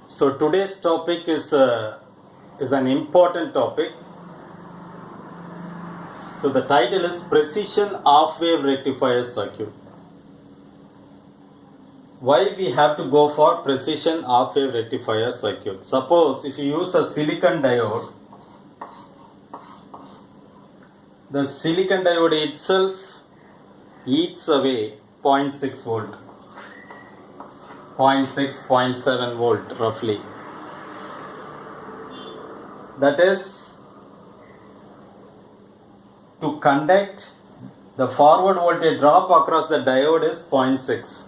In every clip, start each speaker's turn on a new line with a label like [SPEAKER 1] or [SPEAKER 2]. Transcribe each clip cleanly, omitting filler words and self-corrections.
[SPEAKER 1] So today's topic is an important topic. So the title is Precision Half-Wave Rectifier Circuit. Why we have to go for precision half-wave rectifier circuit? Suppose if you use a silicon diode, the silicon diode itself eats away 0.6 volt, 0.6, 0.7 volt roughly. That is, to conduct the forward voltage drop across the diode is 0.6.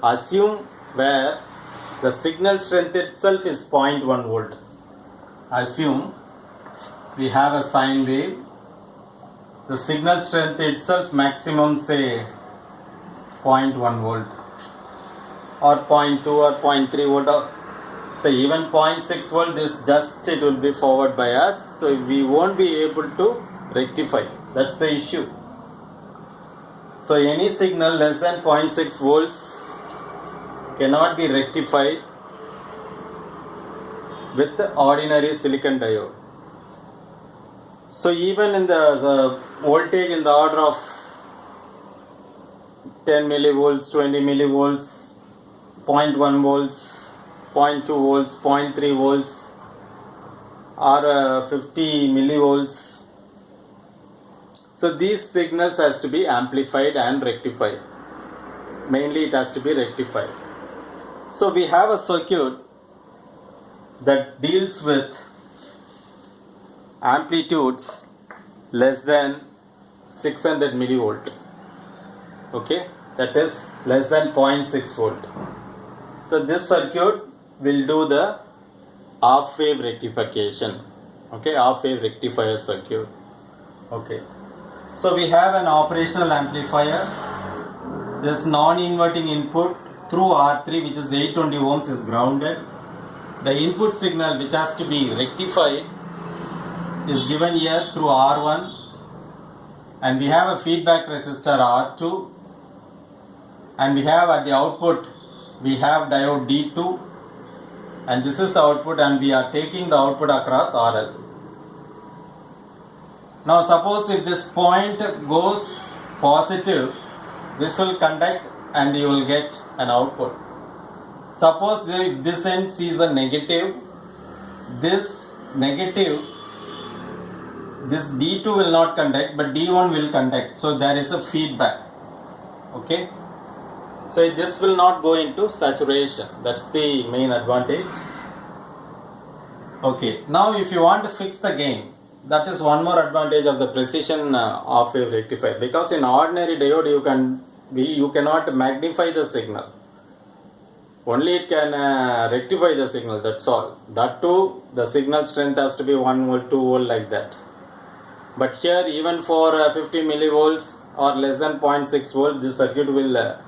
[SPEAKER 1] Assume where the signal strength itself is 0.1 volt. Assume we have a sine wave. The signal strength itself maximum say 0.1 volt or 0.2 or 0.3 volt or say even 0.6 volt. This just it will be forward bias, so we won't be able to rectify. That's the issue. So any signal less than 0.6 volts cannot be rectified with the ordinary silicon diode. So even in the voltage in the order of 10 millivolts, 20 millivolts, 0.1 volts, 0.2 volts, 0.3 volts or 50 millivolts. So these signals has to be amplified and rectified. Mainly it has to be rectified. So we have a circuit that deals with amplitudes less than 600 millivolt. Okay, that is less than 0.6 volt. So this circuit will do the half wave rectification. Okay, half wave rectifier circuit. Okay, so we have an operational amplifier. This non-inverting input through R3, which is 820 ohms, is grounded. The input signal which has to be rectified is given here through R1, and we have a feedback resistor R2, and we have at the output we have diode D2, and this is the output, and we are taking the output across RL. Now suppose if this point goes positive, this will conduct and you will get an output. Suppose this end sees a negative, this negative, this D2 will not conduct, but D1 will conduct. So there is a feedback. Okay. So this will not go into saturation. That's the main advantage. Okay. Now if you want to fix the gain, that is one more advantage of the precision half-wave rectifier, because in ordinary diode you cannot magnify the signal. Only it can rectify the signal, that's all. That too, the signal strength has to be 1 volt, 2 volt like that. But here even for 50 millivolts or less than 0.6 volt, this circuit will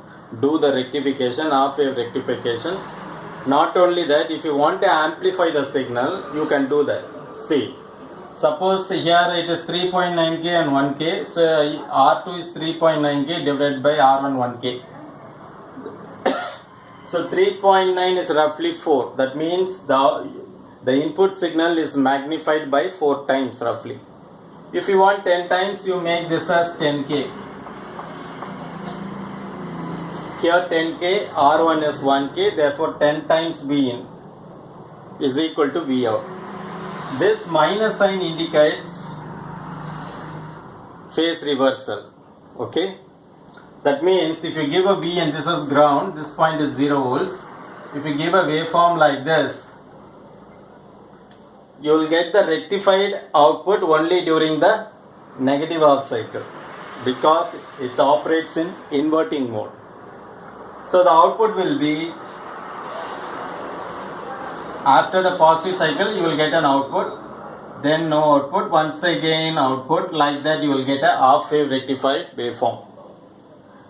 [SPEAKER 1] do the rectification, half-wave rectification. Not only that, if you want to amplify the signal, you can do that. See, suppose here it is 3.9K and 1K, so R2 is 3.9K divided by R1 1K. So 3.9 is roughly 4. That means the input signal is magnified by 4 times roughly. If you want 10 times, you make this as 10K. Here 10K, R1 is 1K, therefore 10 times V in is equal to V out. This minus sign indicates phase reversal. Okay. That means if you give a V and this is ground, this point is 0 volts. If you give a waveform like this, you will get the rectified output only during the negative half cycle, because it operates in inverting mode. So the output will be, after the positive cycle you will get an output, then no output, once again output, like that you will get a half wave rectified waveform.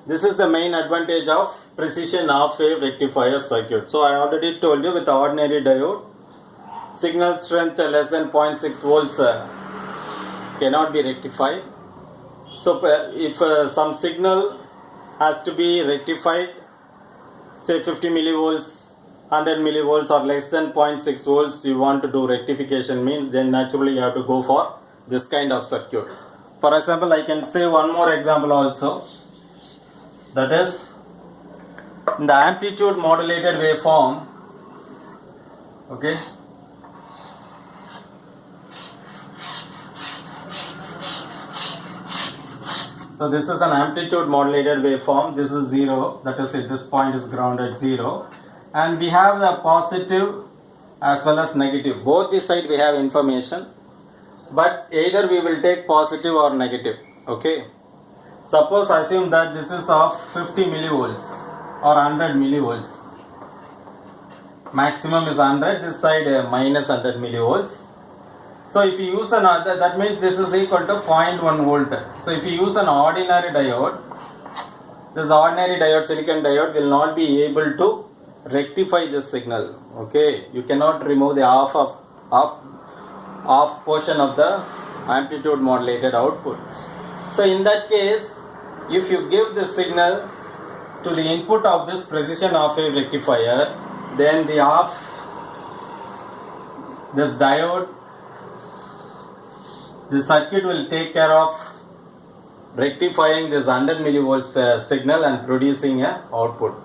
[SPEAKER 1] This is the main advantage of precision half-wave rectifier circuit. So I already told you, with ordinary diode, signal strength less than 0.6 volts cannot be rectified. So if some signal has to be rectified, say 50 millivolts, 100 millivolts or less than 0.6 volts you want to do rectification means, then naturally you have to go for this kind of circuit. For example, I can say one more example also, that is in the amplitude modulated waveform. Okay, so this is an amplitude modulated waveform. This is 0, that is at this point is grounded 0, and we have the positive as well as negative. Both the side we have information, but either we will take positive or negative. Okay, suppose assume that this is of 50 millivolts or 100 millivolts. Maximum is 100, this side minus 100 millivolts. So if you use another, that means this is equal to 0.1 volt. So if you use an ordinary diode, this ordinary diode, silicon diode, will not be able to rectify this signal. Okay, you cannot remove the off portion of the amplitude modulated outputs. So in that case, if you give the signal to the input of this precision off wave rectifier, then this diode, the circuit will take care of rectifying this 100 millivolts signal and producing a output.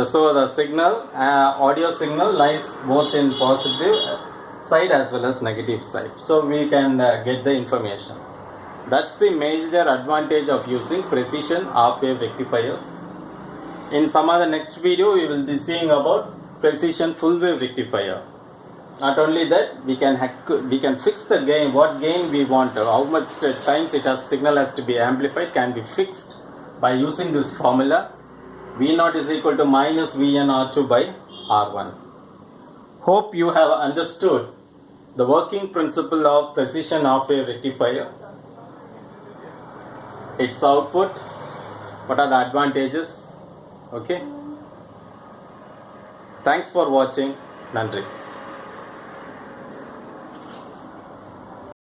[SPEAKER 1] So the signal, audio signal lies both in positive side as well as negative side. So we can get the information. That's the major advantage of using precision half wave rectifiers. In some other next video, we will be seeing about precision full wave rectifier. Not only that, we can fix the gain, what gain we want, how much times signal has to be amplified can be fixed by using this formula. V0 is equal to minus Vn R2 by R1. Hope you have understood the working principle of precision half wave rectifier, its output, what are the advantages. Okay, thanks for watching. Nandri.